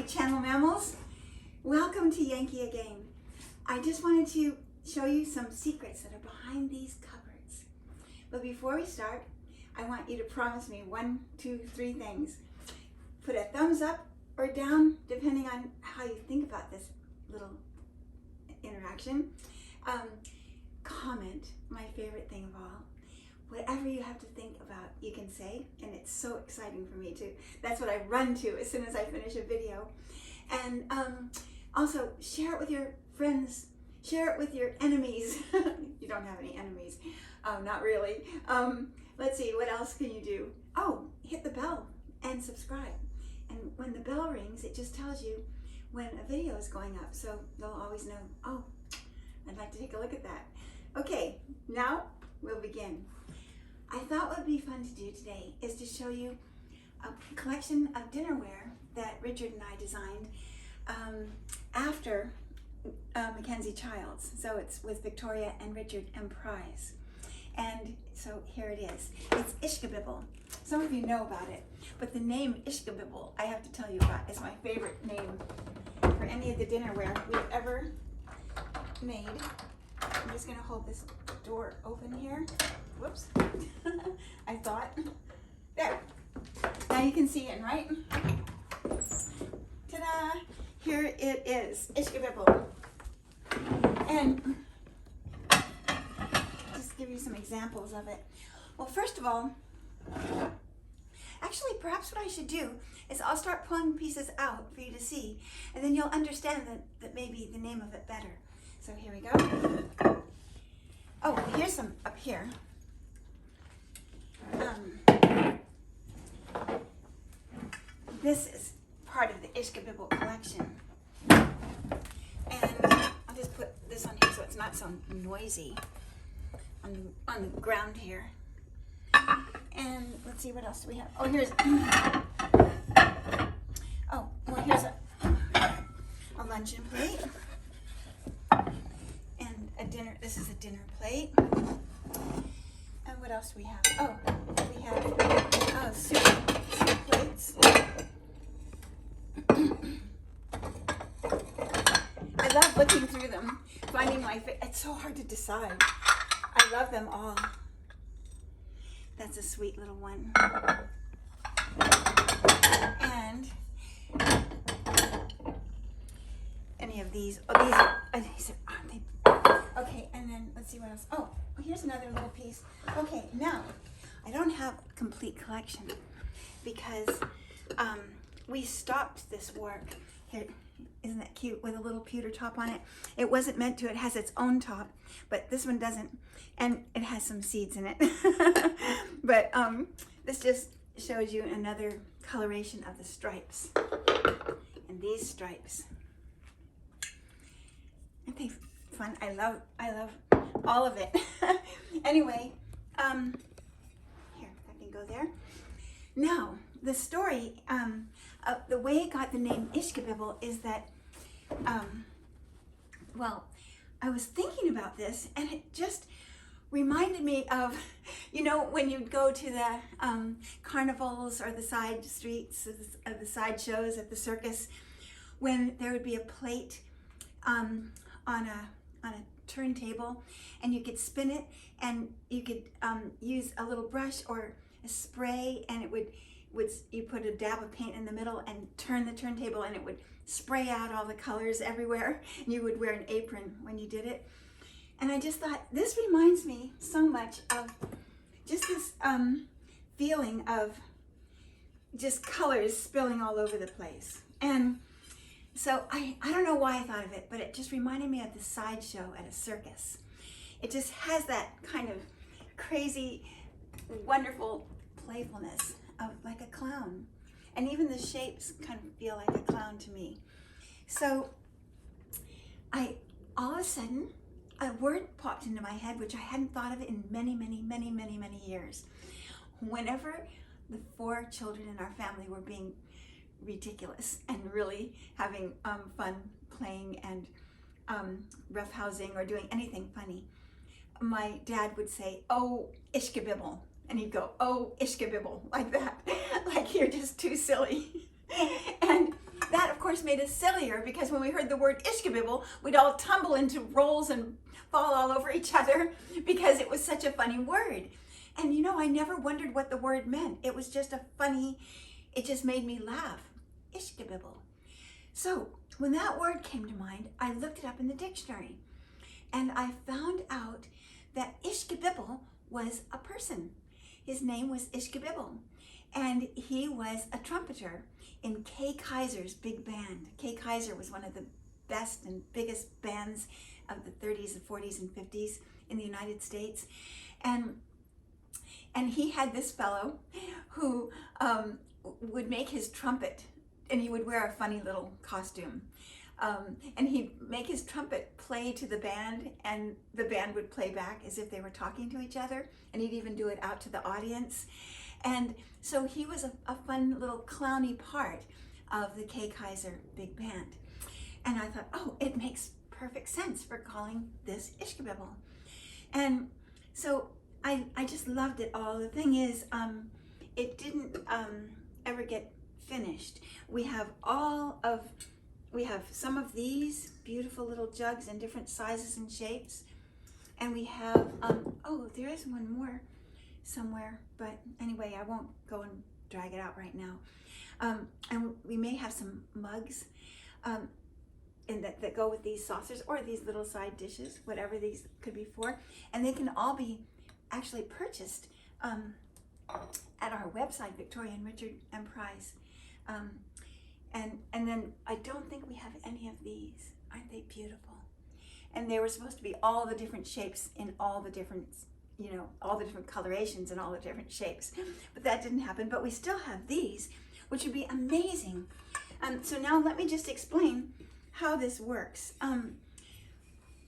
my channel, Mammals. Welcome to Yankee Again. I just wanted to show you some secrets that are behind these cupboards. But before we start, I want you to promise me 1, 2, 3 things. Put a thumbs up or down, depending on how you think about this little interaction. Comment, my favorite thing of all. Whatever you have to think about, you can say, and it's so exciting for me too. That's what I run to as soon as I finish a video. And also, share it with your friends, share it with your enemies. You don't have any enemies, not really. Let's see, what else can you do? Oh, hit the bell and subscribe. And when the bell rings, it just tells you when a video is going up, so they'll always know, oh, I'd like to take a look at that. Okay, now we'll begin. I thought what would be fun to do today is to show you a collection of dinnerware that Richard and I designed after MacKenzie-Childs. So it's with Victoria and Richard and Prize. And so here it is. It's Ishkabibble. Some of you know about it, but the name Ishkabibble, I have to tell you about, is my favorite name for any of the dinnerware we've ever made. I'm just gonna hold this door open here. Whoops. I thought. There. Now you can see it, right? Ta-da! Here it is. Ishkabibble. And just give you some examples of it. Well, first of all, actually, perhaps what I should do is I'll start pulling pieces out for you to see, and then you'll understand that maybe the name of it better. So here we go. Oh, here's some up here. This is part of the Ishkabibble collection. And I'll just put this on here so it's not so noisy on the ground here. And let's see, what else do we have? Oh, here's a luncheon plate. And a dinner, this is a dinner plate. And what else do we have? Oh, we have soup plates. I love looking through them, finding my favorite. It's so hard to decide. I love them all. That's a sweet little one. And any of these. Oh, these are, aren't they? Okay, and then let's see what else. Oh, here's another little piece. Okay, now I don't have a complete collection because we stopped this work. Here, isn't that cute with a little pewter top on it? It wasn't meant to. It has its own top, but this one doesn't, and it has some seeds in it. But this just shows you another coloration of the stripes. And these stripes, aren't they fun? I love all of it. Anyway, here, I can go there. Now, the story of the way it got the name Ishkabibble is that, well, I was thinking about this and it just reminded me of, you know, when you'd go to the carnivals or the side streets of the side shows at the circus, when there would be a plate on a turntable, and you could spin it, and you could use a little brush or a spray, and it would you put a dab of paint in the middle and turn the turntable, and it would spray out all the colors everywhere, and you would wear an apron when you did it. And I just thought, this reminds me so much of just this feeling of just colors spilling all over the place. And so I don't know why I thought of it, but it just reminded me of the sideshow at a circus. It just has that kind of crazy, wonderful playfulness of like a clown. And even the shapes kind of feel like a clown to me. So all of a sudden, a word popped into my head, which I hadn't thought of it in many, many, many, many, many years. Whenever the 4 children in our family were being ridiculous and really having fun playing and roughhousing or doing anything funny, my dad would say, "Oh, Ishkabibble," and he'd go, "Oh, Ishkabibble," like that, like you're just too silly. And that, of course, course made us sillier because when we heard the word ishkabibble, we'd all tumble into rolls and fall all over each other because it was such a funny word. And you know, I never wondered what the word meant. It was just it just made me laugh. Ishkabibble. So when that word came to mind, I looked it up in the dictionary and I found out that Ishkabibble was a person. His name was Ishkabibble, and he was a trumpeter in Kay Kaiser's big band. Kay Kaiser was one of the best and biggest bands of the 30s and 40s and 50s in the United States. And he had this fellow who would make his trumpet, and he would wear a funny little costume. And he'd make his trumpet play to the band, and the band would play back as if they were talking to each other, and he'd even do it out to the audience. And so he was a fun little clowny part of the Kay Kaiser big band. And I thought, oh, it makes perfect sense for calling this Ishkabibble. And so I just loved it all. The thing is, it didn't ever get finished. We have some of these beautiful little jugs in different sizes and shapes. And we have, oh, there is one more somewhere, but anyway, I won't go and drag it out right now. And we may have some mugs and that go with these saucers or these little side dishes, whatever these could be for. And they can all be actually purchased at our website, Victoria and Richard and Price. And then I don't think we have any of these. Aren't they beautiful? And they were supposed to be all the different shapes in all the different, you know, all the different colorations and all the different shapes. But that didn't happen. But we still have these, which would be amazing. So now let me just explain how this works.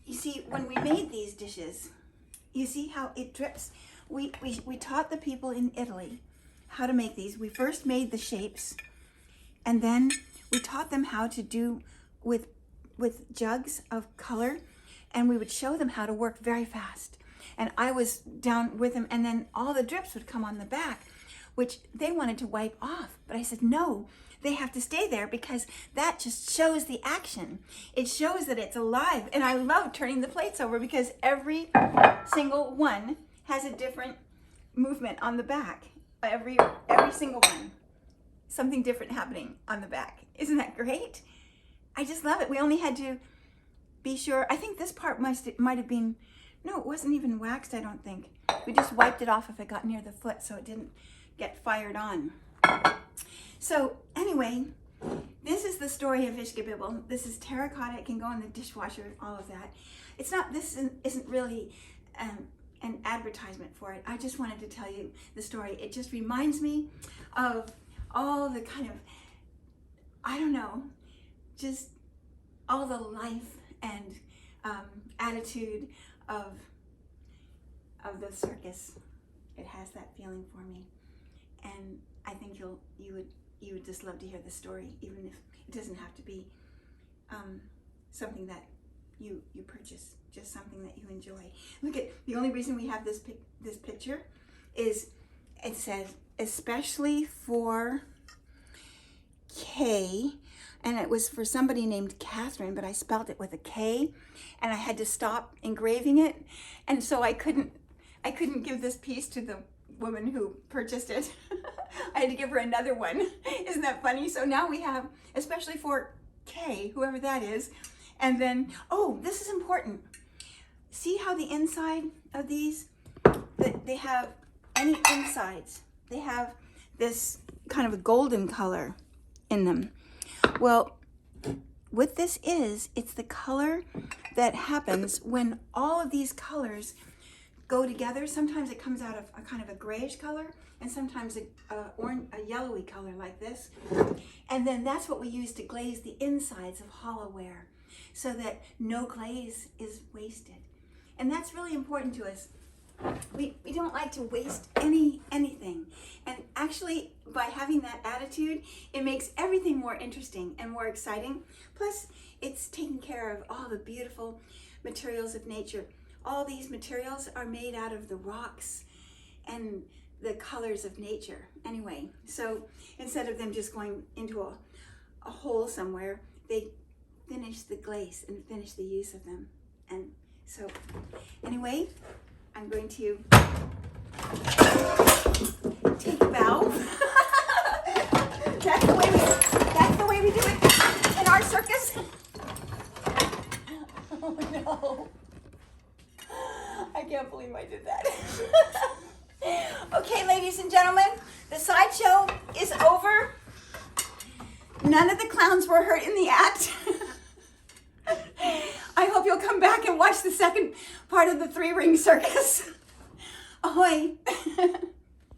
You see, when we made these dishes, you see how it drips? We taught the people in Italy how to make these. We first made the shapes, and then we taught them how to do with jugs of color, and we would show them how to work very fast. And I was down with them, and then all the drips would come on the back, which they wanted to wipe off. But I said, no, they have to stay there because that just shows the action. It shows that it's alive. And I love turning the plates over because every single one has a different movement on the back. Every single one. Something different happening on the back. Isn't that great? I just love it. We only had to be sure. I think this part might have been, no, it wasn't even waxed, I don't think. We just wiped it off if it got near the foot so it didn't get fired on. So anyway, this is the story of Ishkabibble. This is terracotta. It can go in the dishwasher, all of that. This isn't really an advertisement for it. I just wanted to tell you the story. It just reminds me of all the kind of, I don't know, just all the life and attitude of the circus. It has that feeling for me, and I think you would just love to hear the story, even if it doesn't have to be something that you purchase, just something that you enjoy. Look at, the only reason we have this picture is it says especially for Kay, and it was for somebody named Catherine, but I spelled it with a K, and I had to stop engraving it, and so I couldn't give this piece to the woman who purchased it. I had to give her another one. Isn't that funny? So now we have, especially for Kay, whoever that is, and then, oh, this is important. See how the inside of these, they have any insides. They have this kind of a golden color in them. Well, what this is, it's the color that happens when all of these colors go together. Sometimes it comes out of a kind of a grayish color, and sometimes a yellowy color like this. And then that's what we use to glaze the insides of hollowware so that no glaze is wasted. And that's really important to us. We don't like to waste anything. And actually, by having that attitude, it makes everything more interesting and more exciting. Plus, it's taking care of all the beautiful materials of nature. All these materials are made out of the rocks and the colors of nature. Anyway, so instead of them just going into a hole somewhere, they finish the glaze and finish the use of them. And so, anyway, I'm going to take a bow. That's the way we do it in our circus. Oh no. I can't believe I did that. Okay, ladies and gentlemen, the sideshow is over. None of the clowns were hurt in the act. I hope you'll come back and watch the second part of the 3-ring circus. Ahoy.